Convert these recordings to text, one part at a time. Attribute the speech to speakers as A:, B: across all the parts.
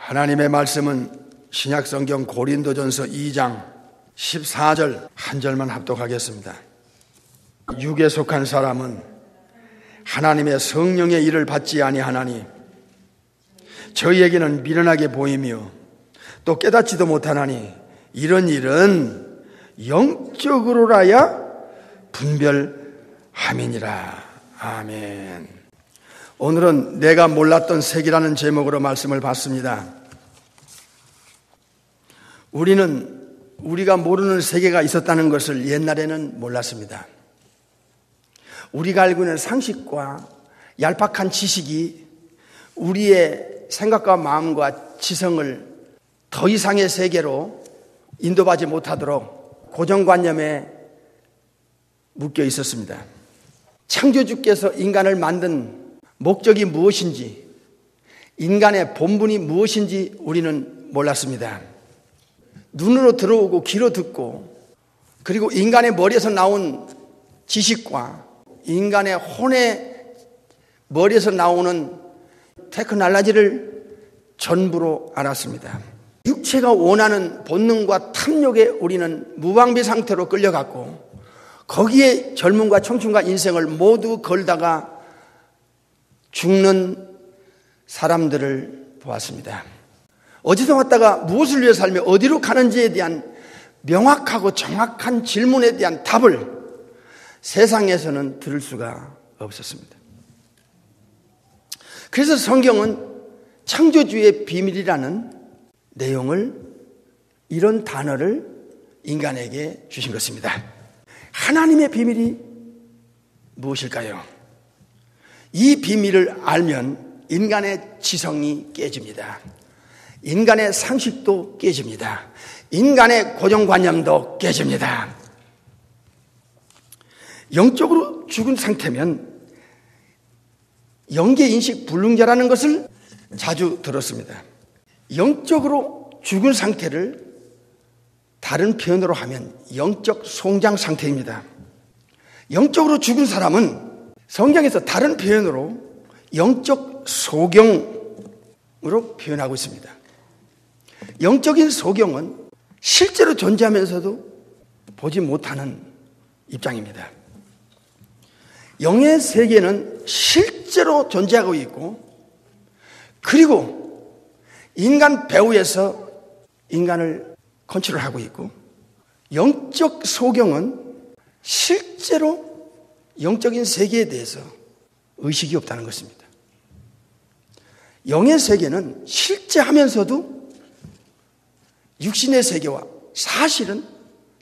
A: 하나님의 말씀은 신약성경 고린도전서 2장 14절 한 절만 합독하겠습니다. 육에 속한 사람은 하나님의 성령의 일을 받지 아니하나니 저희에게는 미련하게 보이며 또 깨닫지도 못하나니 이런 일은 영적으로라야 분별함이니라. 아멘. 오늘은 내가 몰랐던 세계라는 제목으로 말씀을 봤습니다. 우리는 우리가 모르는 세계가 있었다는 것을 옛날에는 몰랐습니다. 우리가 알고 있는 상식과 얄팍한 지식이 우리의 생각과 마음과 지성을 더 이상의 세계로 인도하지 못하도록 고정관념에 묶여 있었습니다. 창조주께서 인간을 만든 목적이 무엇인지, 인간의 본분이 무엇인지 우리는 몰랐습니다. 눈으로 들어오고 귀로 듣고, 그리고 인간의 머리에서 나온 지식과 인간의 혼의 머리에서 나오는 테크놀로지를 전부로 알았습니다. 육체가 원하는 본능과 탐욕에 우리는 무방비 상태로 끌려갔고, 거기에 젊음과 청춘과 인생을 모두 걸다가 죽는 사람들을 보았습니다. 어디서 왔다가 무엇을 위해 살며 어디로 가는지에 대한 명확하고 정확한 질문에 대한 답을 세상에서는 들을 수가 없었습니다. 그래서 성경은 창조주의 비밀이라는 내용을, 이런 단어를 인간에게 주신 것입니다. 하나님의 비밀이 무엇일까요? 이 비밀을 알면 인간의 지성이 깨집니다. 인간의 상식도 깨집니다. 인간의 고정관념도 깨집니다. 영적으로 죽은 상태면 영계인식 불능자라는 것을 자주 들었습니다. 영적으로 죽은 상태를 다른 표현으로 하면 영적 송장 상태입니다. 영적으로 죽은 사람은 성경에서 다른 표현으로 영적 소경으로 표현하고 있습니다. 영적인 소경은 실제로 존재하면서도 보지 못하는 입장입니다. 영의 세계는 실제로 존재하고 있고, 그리고 인간 배후에서 인간을 컨트롤하고 있고, 영적 소경은 실제로 영적인 세계에 대해서 의식이 없다는 것입니다. 영의 세계는 실제 하면서도 육신의 세계와 사실은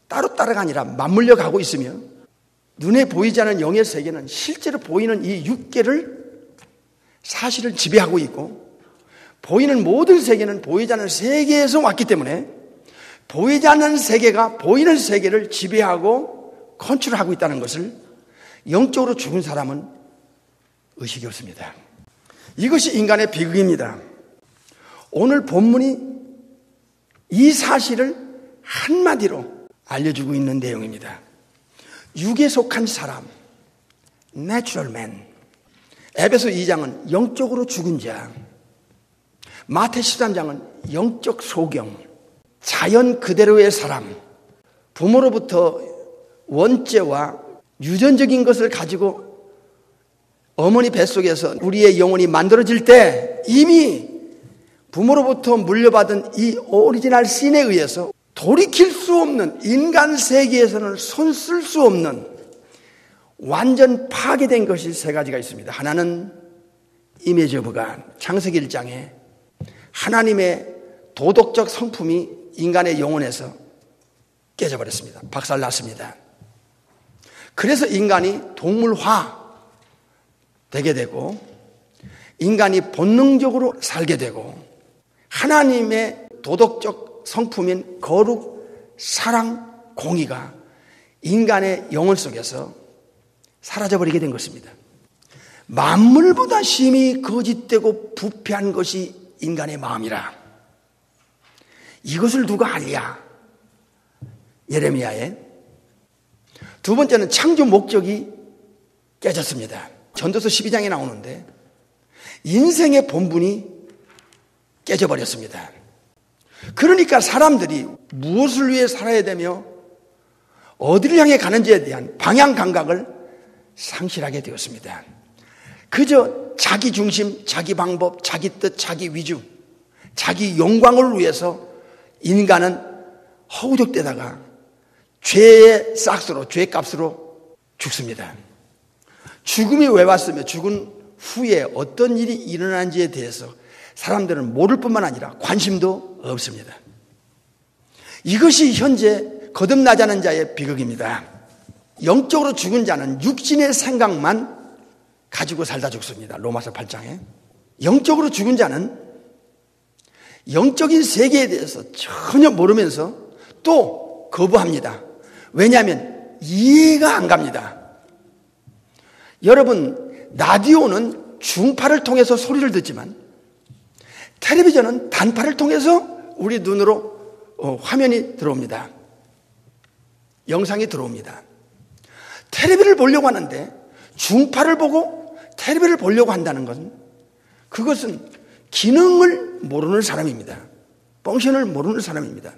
A: 따로따로가 아니라 맞물려 가고 있으며, 눈에 보이지 않는 영의 세계는 실제로 보이는 이 육계를 사실을 지배하고 있고, 보이는 모든 세계는 보이지 않는 세계에서 왔기 때문에 보이지 않는 세계가 보이는 세계를 지배하고 컨트롤하고 있다는 것을 영적으로 죽은 사람은 의식이 없습니다. 이것이 인간의 비극입니다. 오늘 본문이 이 사실을 한마디로 알려주고 있는 내용입니다. 육에 속한 사람, Natural Man. 에베소 2장은 영적으로 죽은 자, 마태 13장은 영적 소경, 자연 그대로의 사람, 부모로부터 원죄와 유전적인 것을 가지고 어머니 뱃속에서 우리의 영혼이 만들어질 때 이미 부모로부터 물려받은 이 오리지널 신에 의해서 돌이킬 수 없는, 인간 세계에서는 손 쓸 수 없는 완전 파괴된 것이 세 가지가 있습니다. 하나는 이미지 오브 갓, 창세기 1장에 하나님의 도덕적 성품이 인간의 영혼에서 깨져버렸습니다. 박살났습니다. 그래서 인간이 동물화 되게 되고, 인간이 본능적으로 살게 되고, 하나님의 도덕적 성품인 거룩, 사랑, 공의가 인간의 영혼 속에서 사라져버리게 된 것입니다. 만물보다 심히 거짓되고 부패한 것이 인간의 마음이라. 이것을 누가 알랴? 예레미야에. 두 번째는 창조 목적이 깨졌습니다. 전도서 12장에 나오는데 인생의 본분이 깨져버렸습니다. 그러니까 사람들이 무엇을 위해 살아야 되며 어디를 향해 가는지에 대한 방향 감각을 상실하게 되었습니다. 그저 자기 중심, 자기 방법, 자기 뜻, 자기 위주, 자기 영광을 위해서 인간은 허우적대다가 죄의 싹스로, 죄값으로 죽습니다. 죽음이 왜 왔으며 죽은 후에 어떤 일이 일어나는지에 대해서 사람들은 모를 뿐만 아니라 관심도 없습니다. 이것이 현재 거듭나지 않은 자의 비극입니다. 영적으로 죽은 자는 육신의 생각만 가지고 살다 죽습니다. 로마서 8장에. 영적으로 죽은 자는 영적인 세계에 대해서 전혀 모르면서 또 거부합니다. 왜냐하면 이해가 안 갑니다. 여러분, 라디오는 중파를 통해서 소리를 듣지만 텔레비전은 단파를 통해서 우리 눈으로 화면이 들어옵니다. 영상이 들어옵니다. 텔레비를 보려고 하는데 중파를 보고 텔레비를 보려고 한다는 것은 그것은 기능을 모르는 사람입니다. 펑션을 모르는 사람입니다.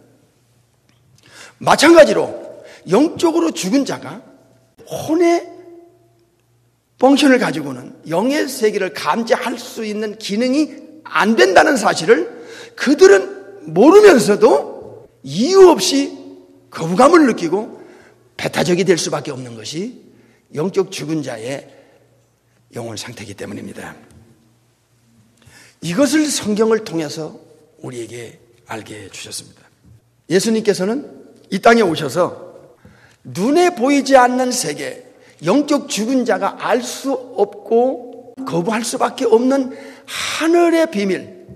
A: 마찬가지로 영적으로 죽은 자가 혼의 펑션을 가지고는 영의 세계를 감지할 수 있는 기능이 안 된다는 사실을 그들은 모르면서도 이유 없이 거부감을 느끼고 배타적이 될 수밖에 없는 것이 영적 죽은 자의 영혼 상태이기 때문입니다. 이것을 성경을 통해서 우리에게 알게 해주셨습니다. 예수님께서는 이 땅에 오셔서 눈에 보이지 않는 세계, 영적 죽은 자가 알 수 없고 거부할 수밖에 없는 하늘의 비밀,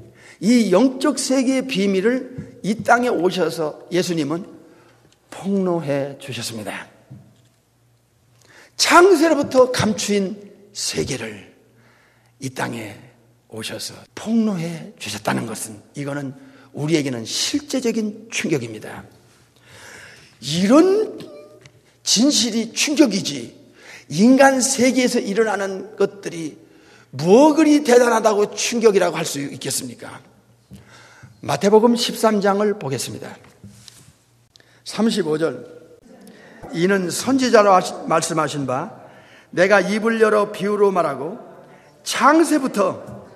A: 이 영적 세계의 비밀을 이 땅에 오셔서 예수님은 폭로해 주셨습니다. 창세로부터 감추인 세계를 이 땅에 오셔서 폭로해 주셨다는 것은 이거는 우리에게는 실제적인 충격입니다. 이런 진실이 충격이지 인간 세계에서 일어나는 것들이 무엇 그리 대단하다고 충격이라고 할 수 있겠습니까? 마태복음 13장을 보겠습니다. 35절. 이는 선지자로 말씀하신 바 내가 입을 열어 비유로 말하고 창세부터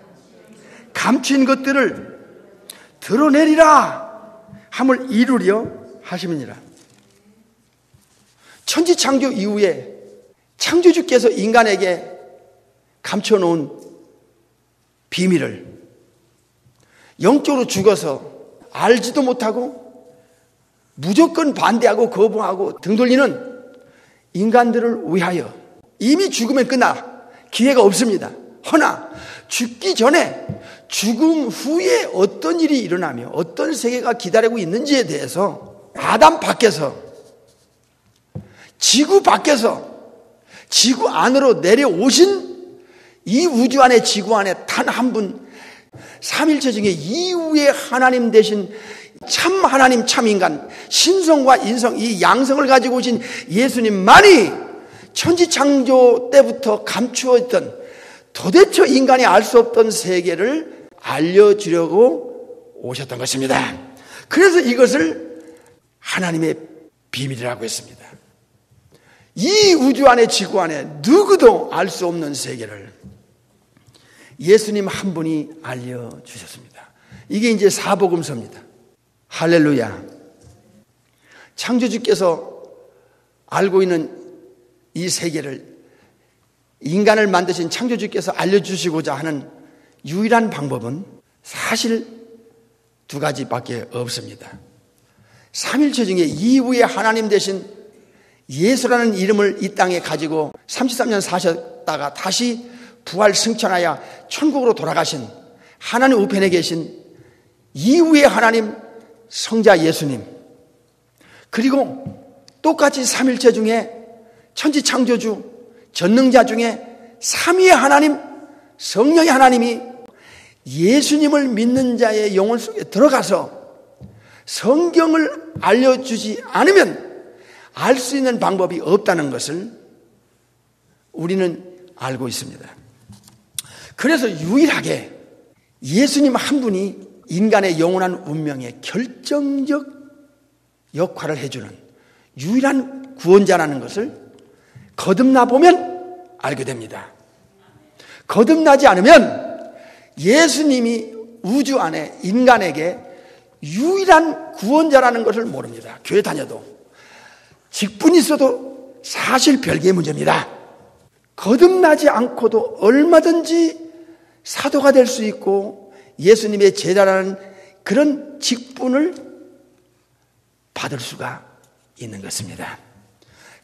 A: 감춘 것들을 드러내리라 함을 이루려 하심이니라. 천지창조 이후에 창조주께서 인간에게 감춰놓은 비밀을 영적으로 죽어서 알지도 못하고 무조건 반대하고 거부하고 등 돌리는 인간들을 위하여 이미 죽으면 끝나 기회가 없습니다. 허나 죽기 전에 죽음 후에 어떤 일이 일어나며 어떤 세계가 기다리고 있는지에 대해서 아담 밖에서 지구 밖에서 지구 안으로 내려오신 이 우주 안에 지구 안에 단 한 분 삼일체 중에 이후에 하나님 되신 참 하나님 참 인간 신성과 인성 이 양성을 가지고 오신 예수님만이 천지창조 때부터 감추어있던 도대체 인간이 알 수 없던 세계를 알려주려고 오셨던 것입니다. 그래서 이것을 하나님의 비밀이라고 했습니다. 이 우주 안에 지구 안에 누구도 알 수 없는 세계를 예수님 한 분이 알려주셨습니다. 이게 이제 사복음서입니다. 할렐루야. 창조주께서 알고 있는 이 세계를 인간을 만드신 창조주께서 알려주시고자 하는 유일한 방법은 사실 두 가지밖에 없습니다. 삼일체 중에 이후에 하나님 되신 예수라는 이름을 이 땅에 가지고 33년 사셨다가 다시 부활 승천하여 천국으로 돌아가신 하나님 우편에 계신 이후의 하나님 성자 예수님, 그리고 똑같이 삼일체 중에 천지창조주 전능자 중에 삼위의 하나님 성령의 하나님이 예수님을 믿는 자의 영혼 속에 들어가서 성경을 알려주지 않으면 알 수 있는 방법이 없다는 것을 우리는 알고 있습니다. 그래서 유일하게 예수님 한 분이 인간의 영원한 운명에 결정적 역할을 해주는 유일한 구원자라는 것을 거듭나 보면 알게 됩니다. 거듭나지 않으면 예수님이 우주 안에 인간에게 유일한 구원자라는 것을 모릅니다. 교회 다녀도 직분이 있어도 사실 별개의 문제입니다. 거듭나지 않고도 얼마든지 사도가 될 수 있고 예수님의 제자라는 그런 직분을 받을 수가 있는 것입니다.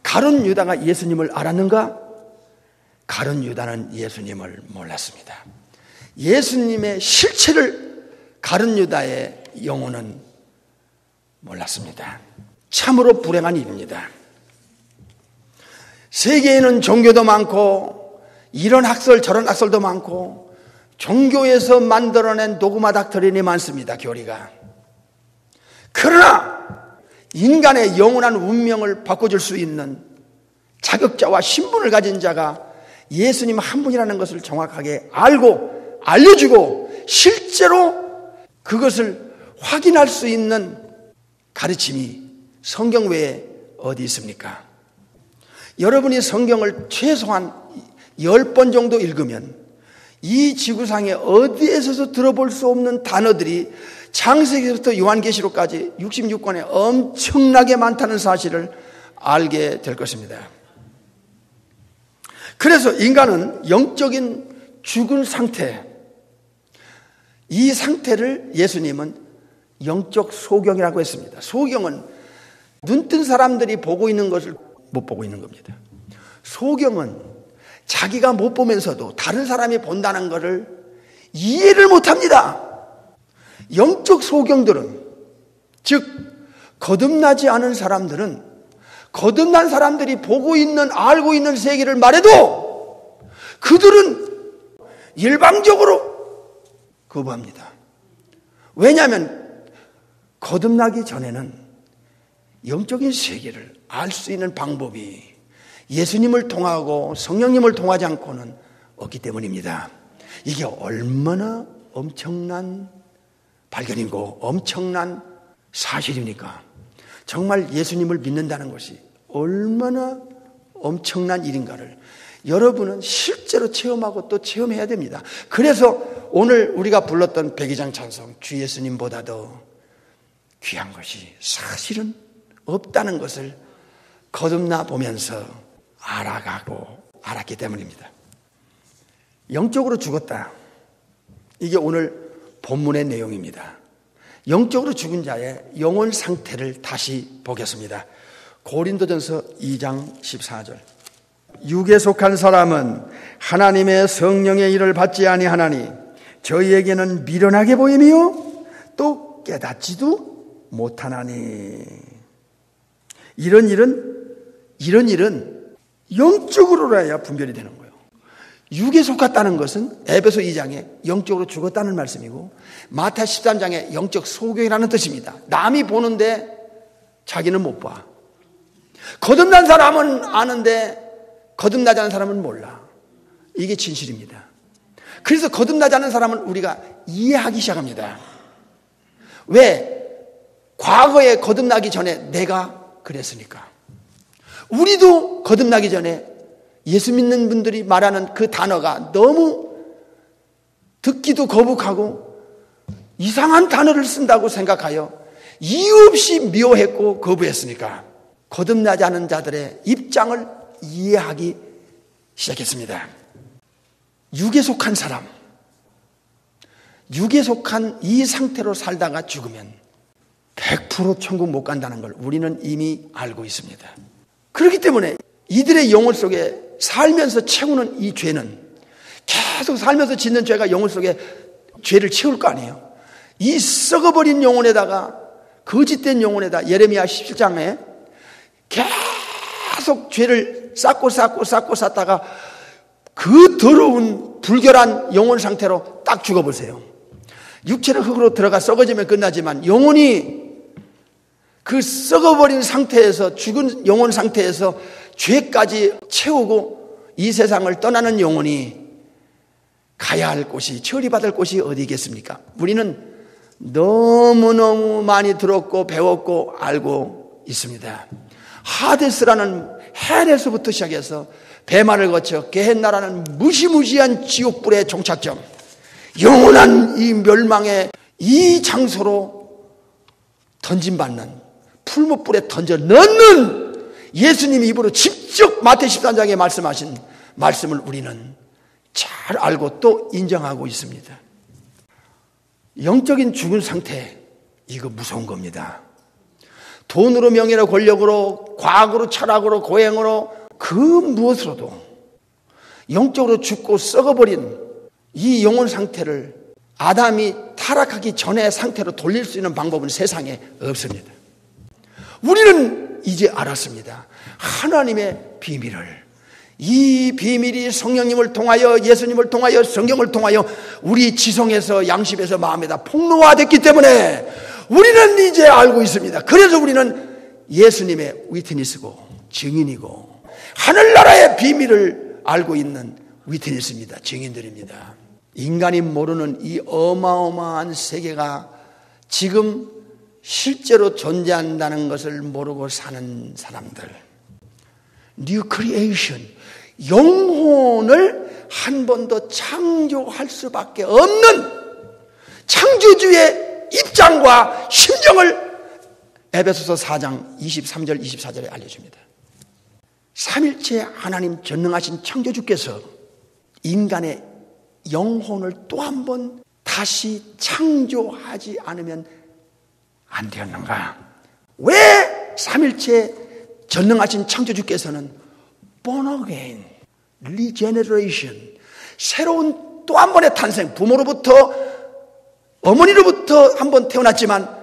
A: 가룟 유다가 예수님을 알았는가? 가룟 유다는 예수님을 몰랐습니다. 예수님의 실체를 가룟 유다의 영혼은 몰랐습니다. 참으로 불행한 일입니다. 세계에는 종교도 많고 이런 학설 저런 학설도 많고 종교에서 만들어낸 도그마 닥터린이 많습니다. 교리가. 그러나 인간의 영원한 운명을 바꿔줄 수 있는 자격자와 신분을 가진 자가 예수님 한 분이라는 것을 정확하게 알고 알려주고 실제로 그것을 확인할 수 있는 가르침이 성경 외에 어디 있습니까? 여러분이 성경을 최소한 10번 정도 읽으면 이 지구상에 어디에서도 들어볼 수 없는 단어들이 창세기부터 요한계시록까지 66권에 엄청나게 많다는 사실을 알게 될 것입니다. 그래서 인간은 영적인 죽은 상태, 이 상태를 예수님은 영적 소경이라고 했습니다. 소경은 눈뜬 사람들이 보고 있는 것을 못 보고 있는 겁니다. 소경은 자기가 못 보면서도 다른 사람이 본다는 것을 이해를 못합니다. 영적 소경들은, 즉 거듭나지 않은 사람들은 거듭난 사람들이 보고 있는 알고 있는 세계를 말해도 그들은 일방적으로 거부합니다. 왜냐하면 거듭나기 전에는 영적인 세계를 알 수 있는 방법이 예수님을 통하고 성령님을 통하지 않고는 없기 때문입니다. 이게 얼마나 엄청난 발견이고 엄청난 사실입니까? 정말 예수님을 믿는다는 것이 얼마나 엄청난 일인가를 여러분은 실제로 체험하고 또 체험해야 됩니다. 그래서 오늘 우리가 불렀던 백이장 찬송, 주 예수님보다도 귀한 것이 사실은 없다는 것을 거듭나 보면서 알아가고 알았기 때문입니다. 영적으로 죽었다. 이게 오늘 본문의 내용입니다. 영적으로 죽은 자의 영혼 상태를 다시 보겠습니다. 고린도전서 2장 14절. 육에 속한 사람은 하나님의 성령의 일을 받지 아니하나니 저희에게는 미련하게 보이며 또 깨닫지도 못하나니. 이런 일은 영적으로라야 분별이 되는 거예요. 육에 속았다는 것은 에베소 2장에 영적으로 죽었다는 말씀이고 마태 13장에 영적 소경이라는 뜻입니다. 남이 보는데 자기는 못 봐. 거듭난 사람은 아는데 거듭나지 않은 사람은 몰라. 이게 진실입니다. 그래서 거듭나지 않은 사람은 우리가 이해하기 시작합니다. 왜? 과거에 거듭나기 전에 내가 그랬으니까. 우리도 거듭나기 전에 예수 믿는 분들이 말하는 그 단어가 너무 듣기도 거북하고 이상한 단어를 쓴다고 생각하여 이유 없이 미워했고 거부했으니까 거듭나지 않은 자들의 입장을 이해하기 시작했습니다. 육에 속한 사람, 육에 속한 이 상태로 살다가 죽으면 100% 천국 못 간다는 걸 우리는 이미 알고 있습니다. 그렇기 때문에 이들의 영혼 속에 살면서 채우는 이 죄는 계속 살면서 짓는 죄가 영혼 속에 죄를 채울 거 아니에요. 이 썩어버린 영혼에다가 거짓된 영혼에다 예레미야 17장에 계속 죄를 쌓고 쌓다가 그 더러운 불결한 영혼 상태로 딱 죽어보세요. 육체는 흙으로 들어가 썩어지면 끝나지만 영혼이 그 썩어버린 상태에서 죽은 영혼 상태에서 죄까지 채우고 이 세상을 떠나는 영혼이 가야 할 곳이 처리받을 곳이 어디겠습니까? 우리는 너무너무 많이 들었고 배웠고 알고 있습니다. 하데스라는 헬에서부터 시작해서 배만을 거쳐 게헨나라는 무시무시한 지옥불의 종착점, 영원한 이 멸망의 이 장소로 던짐받는 풀무불에 던져 넣는 예수님이 입으로 직접 마태 13장에 말씀하신 말씀을 우리는 잘 알고 또 인정하고 있습니다. 영적인 죽은 상태, 이거 무서운 겁니다. 돈으로 명예로 권력으로 과학으로 철학으로 고행으로 그 무엇으로도 영적으로 죽고 썩어버린 이 영혼 상태를 아담이 타락하기 전의 상태로 돌릴 수 있는 방법은 세상에 없습니다. 우리는 이제 알았습니다. 하나님의 비밀을. 이 비밀이 성령님을 통하여 예수님을 통하여 성경을 통하여 우리 지성에서 양심에서 마음에다 폭로화됐기 때문에 우리는 이제 알고 있습니다. 그래서 우리는 예수님의 위트니스고 증인이고 하늘나라의 비밀을 알고 있는 위트니스입니다. 증인들입니다. 인간이 모르는 이 어마어마한 세계가 지금 실제로 존재한다는 것을 모르고 사는 사람들. 뉴 크리에이션, 영혼을 한 번 더 창조할 수밖에 없는 창조주의 입장과 심정을 에베소서 4장 23절 24절에 알려줍니다. 삼일체 하나님 전능하신 창조주께서 인간의 영혼을 또 한 번 다시 창조하지 않으면 안 되었는가? 왜 삼일체 전능하신 창조주께서는 born again, regeneration, 새로운 또 한 번의 탄생, 부모로부터 어머니로부터 한 번 태어났지만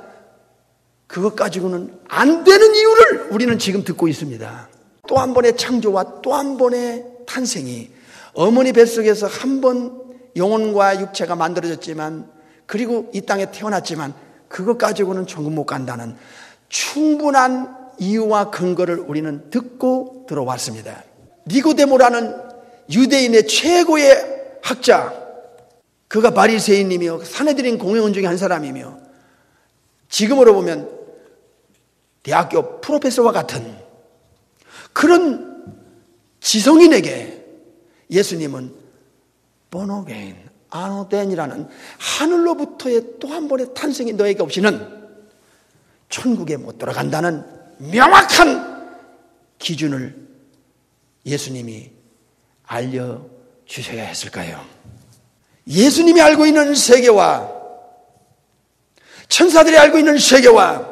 A: 그것 가지고는 안 되는 이유를 우리는 지금 듣고 있습니다. 또 한 번의 창조와 또 한 번의 탄생이 어머니 뱃속에서 한 번 영혼과 육체가 만들어졌지만 그리고 이 땅에 태어났지만 그것 가지고는 천국 못 간다는 충분한 이유와 근거를 우리는 듣고 들어왔습니다. 니고데모라는 유대인의 최고의 학자, 그가 바리새인이며 산헤드린 공회원 중에 한 사람이며 지금으로 보면 대학교 프로페서와 같은 그런 지성인에게 예수님은 born again, 아노덴이라는 하늘로부터의 또 한 번의 탄생이 너에게 없이는 천국에 못 들어간다는 명확한 기준을 예수님이 알려주셔야 했을까요? 예수님이 알고 있는 세계와 천사들이 알고 있는 세계와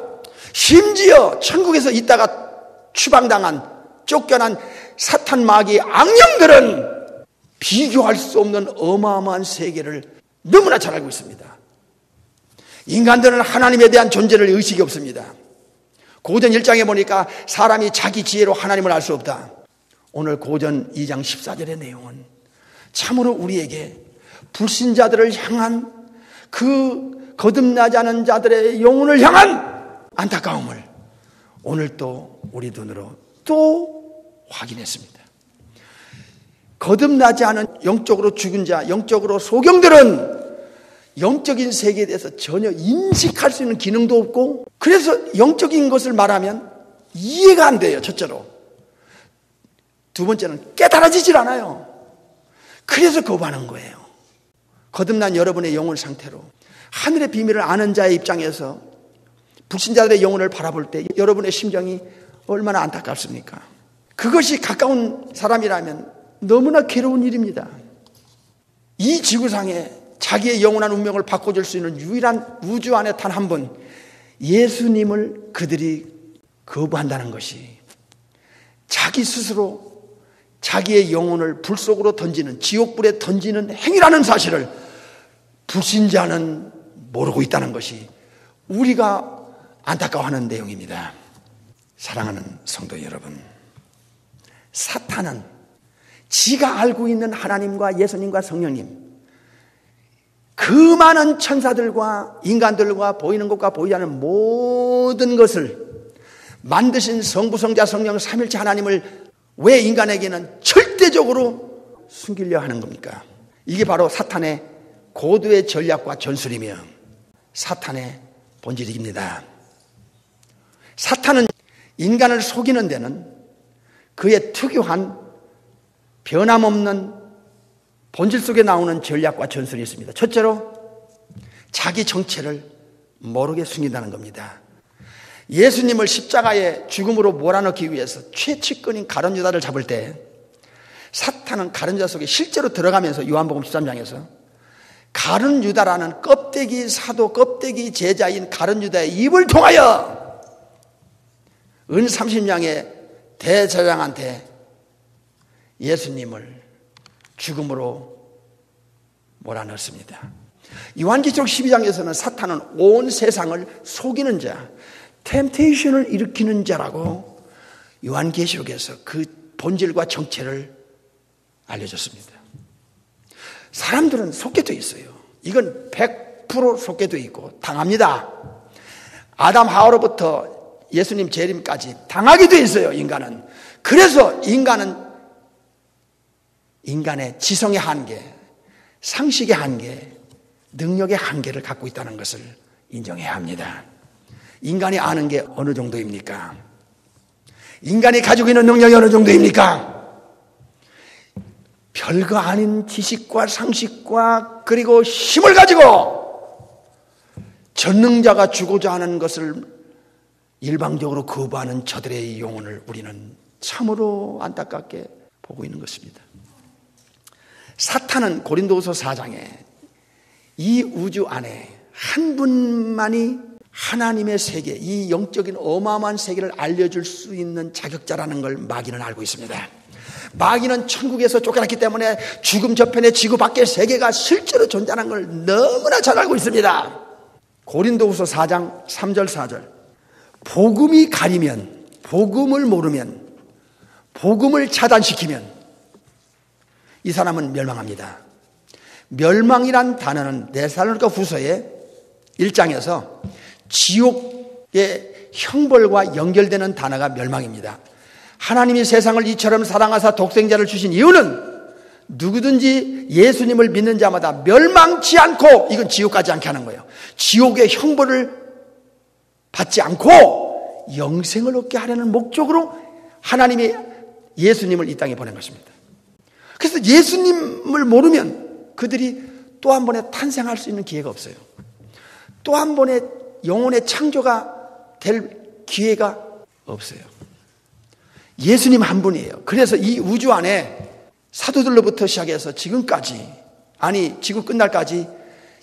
A: 심지어 천국에서 있다가 추방당한 쫓겨난 사탄 마귀 악령들은 비교할 수 없는 어마어마한 세계를 너무나 잘 알고 있습니다. 인간들은 하나님에 대한 존재를 의식이 없습니다. 고전 1장에 보니까 사람이 자기 지혜로 하나님을 알 수 없다. 오늘 고전 2장 14절의 내용은 참으로 우리에게 불신자들을 향한 그 거듭나지 않은 자들의 영혼을 향한 안타까움을 오늘 또 우리 눈으로 또 확인했습니다. 거듭나지 않은 영적으로 죽은 자, 영적으로 소경들은 영적인 세계에 대해서 전혀 인식할 수 있는 기능도 없고 그래서 영적인 것을 말하면 이해가 안 돼요. 첫째로. 두 번째는 깨달아지질 않아요. 그래서 거부하는 거예요. 거듭난 여러분의 영혼 상태로 하늘의 비밀을 아는 자의 입장에서 불신자들의 영혼을 바라볼 때 여러분의 심정이 얼마나 안타깝습니까? 그것이 가까운 사람이라면 너무나 괴로운 일입니다. 이 지구상에 자기의 영원한 운명을 바꿔줄 수 있는 유일한 우주 안에 단 한 분, 예수님을 그들이 거부한다는 것이 자기 스스로 자기의 영혼을 불 속으로 던지는, 지옥불에 던지는 행위라는 사실을 불신자는 모르고 있다는 것이 우리가 안타까워하는 내용입니다. 사랑하는 성도 여러분, 사탄은 지가 알고 있는 하나님과 예수님과 성령님, 그 많은 천사들과 인간들과 보이는 것과 보이지 않는 모든 것을 만드신 성부, 성자, 성령, 삼일체 하나님을 왜 인간에게는 절대적으로 숨기려 하는 겁니까? 이게 바로 사탄의 고도의 전략과 전술이며 사탄의 본질입니다. 사탄은 인간을 속이는 데는 그의 특유한 변함없는 본질 속에 나오는 전략과 전술이 있습니다. 첫째로 자기 정체를 모르게 숨긴다는 겁니다. 예수님을 십자가에 죽음으로 몰아넣기 위해서 최측근인 가룟 유다를 잡을 때 사탄은 가룟 유다 속에 실제로 들어가면서 요한복음 13장에서 가룟 유다라는 껍데기 사도, 껍데기 제자인 가룟 유다의 입을 통하여 은 30냥의 대제사장한테 예수님을 죽음으로 몰아넣습니다. 요한계시록 12장에서는 사탄은 온 세상을 속이는 자, 템테이션을 일으키는 자라고 요한계시록에서 그 본질과 정체를 알려줬습니다. 사람들은 속게 돼 있어요. 이건 100% 속게 돼 있고 당합니다. 아담 하와로부터 예수님 재림까지 당하게 돼 있어요. 인간은. 그래서 인간의 지성의 한계, 상식의 한계, 능력의 한계를 갖고 있다는 것을 인정해야 합니다. 인간이 아는 게 어느 정도입니까? 인간이 가지고 있는 능력이 어느 정도입니까? 별거 아닌 지식과 상식과 그리고 힘을 가지고 전능자가 주고자 하는 것을 일방적으로 거부하는 저들의 영혼을 우리는 참으로 안타깝게 보고 있는 것입니다. 사탄은 고린도후서 4장에 이 우주 안에 한 분만이 하나님의 세계, 이 영적인 어마어마한 세계를 알려줄 수 있는 자격자라는 걸 마귀는 알고 있습니다. 마귀는 천국에서 쫓겨났기 때문에 죽음 저편의 지구 밖의 세계가 실제로 존재하는 걸 너무나 잘 알고 있습니다. 고린도후서 4장 3절 4절 복음이 가리면, 복음을 모르면, 복음을 차단시키면 이 사람은 멸망합니다. 멸망이란 단어는 데살로니가 후서의 1장에서 지옥의 형벌과 연결되는 단어가 멸망입니다. 하나님이 세상을 이처럼 사랑하사 독생자를 주신 이유는 누구든지 예수님을 믿는 자마다 멸망치 않고, 이건 지옥 가지 않게 하는 거예요. 지옥의 형벌을 받지 않고 영생을 얻게 하려는 목적으로 하나님이 예수님을 이 땅에 보낸 것입니다. 그래서 예수님을 모르면 그들이 또 한 번에 탄생할 수 있는 기회가 없어요. 또 한 번의 영혼의 창조가 될 기회가 없어요. 예수님 한 분이에요. 그래서 이 우주 안에 사도들로부터 시작해서 지금까지, 아니 지구 끝날까지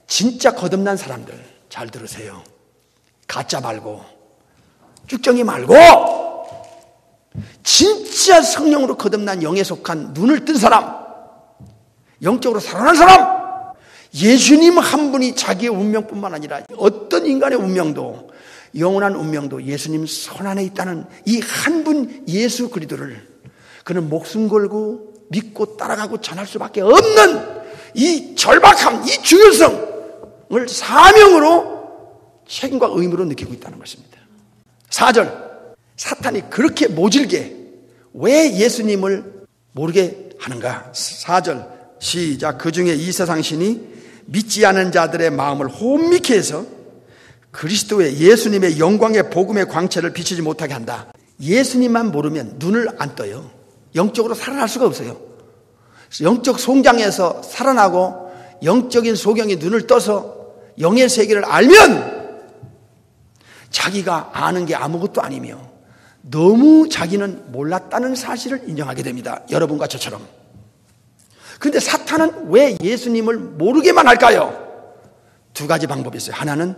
A: 진짜 거듭난 사람들 잘 들으세요. 가짜 말고, 쭉정이 말고, 진짜 성령으로 거듭난 영에 속한 눈을 뜬 사람, 영적으로 살아난 사람, 예수님 한 분이 자기의 운명뿐만 아니라 어떤 인간의 운명도, 영원한 운명도 예수님 손 안에 있다는 이 한 분 예수 그리스도를 그는 목숨 걸고 믿고 따라가고 전할 수밖에 없는 이 절박함, 이 중요성을 사명으로 책임과 의무로 느끼고 있다는 것입니다. 4절, 사탄이 그렇게 모질게 왜 예수님을 모르게 하는가? 4절 시작. 그 중에 이 세상 신이 믿지 않은 자들의 마음을 혼미케 해서 그리스도의 예수님의 영광의 복음의 광채를 비추지 못하게 한다. 예수님만 모르면 눈을 안 떠요. 영적으로 살아날 수가 없어요. 영적 성장에서 살아나고 영적인 소경이 눈을 떠서 영의 세계를 알면 자기가 아는 게 아무것도 아니며 너무 자기는 몰랐다는 사실을 인정하게 됩니다. 여러분과 저처럼. 그런데 사탄은 왜 예수님을 모르게만 할까요? 두 가지 방법이 있어요. 하나는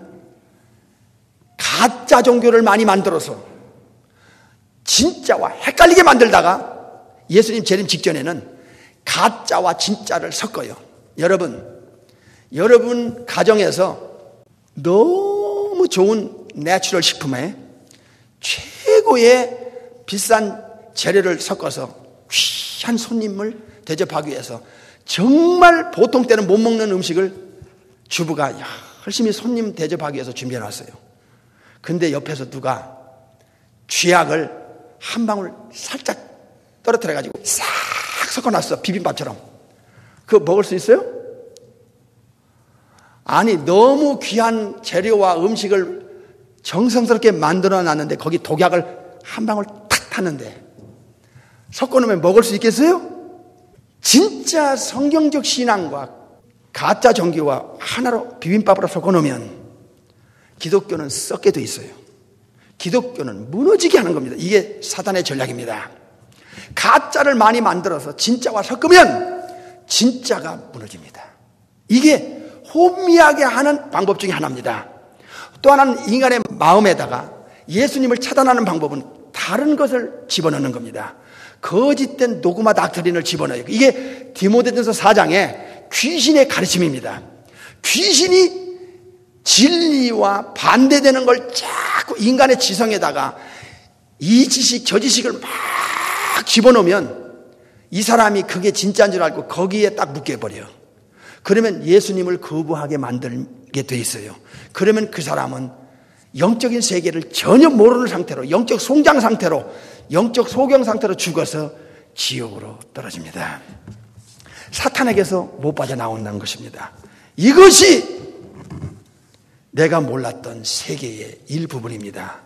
A: 가짜 종교를 많이 만들어서 진짜와 헷갈리게 만들다가 예수님 재림 직전에는 가짜와 진짜를 섞어요. 여러분 가정에서 너무 좋은 내추럴 식품에 최고의 비싼 재료를 섞어서 귀한 손님을 대접하기 위해서 정말 보통 때는 못 먹는 음식을 주부가 열심히 손님 대접하기 위해서 준비해 놨어요. 근데 옆에서 누가 쥐약을 한 방울 살짝 떨어뜨려 가지고 싹 섞어놨어. 비빔밥처럼. 그거 먹을 수 있어요? 아니, 너무 귀한 재료와 음식을 정성스럽게 만들어 놨는데 거기 독약을 한 방울 탁 탔는데 섞어 놓으면 먹을 수 있겠어요? 진짜 성경적 신앙과 가짜 종교와 하나로 비빔밥으로 섞어 놓으면 기독교는 썩게 돼 있어요. 기독교는 무너지게 하는 겁니다. 이게 사단의 전략입니다. 가짜를 많이 만들어서 진짜와 섞으면 진짜가 무너집니다. 이게 혼미하게 하는 방법 중에 하나입니다. 또 하나는 인간의 마음에다가 예수님을 차단하는 방법은 다른 것을 집어넣는 겁니다. 거짓된 도그마 닥트린을 집어넣어요. 이게 디모데전서 4장에 귀신의 가르침입니다. 귀신이 진리와 반대되는 걸 자꾸 인간의 지성에다가 이 지식 저 지식을 막 집어넣으면 이 사람이 그게 진짜인 줄 알고 거기에 딱 묶여버려요. 그러면 예수님을 거부하게 만들게 돼 있어요. 그러면 그 사람은 영적인 세계를 전혀 모르는 상태로, 영적 송장 상태로, 영적 소경 상태로 죽어서 지옥으로 떨어집니다. 사탄에게서 못 빠져나온다는 것입니다. 이것이 내가 몰랐던 세계의 일부분입니다.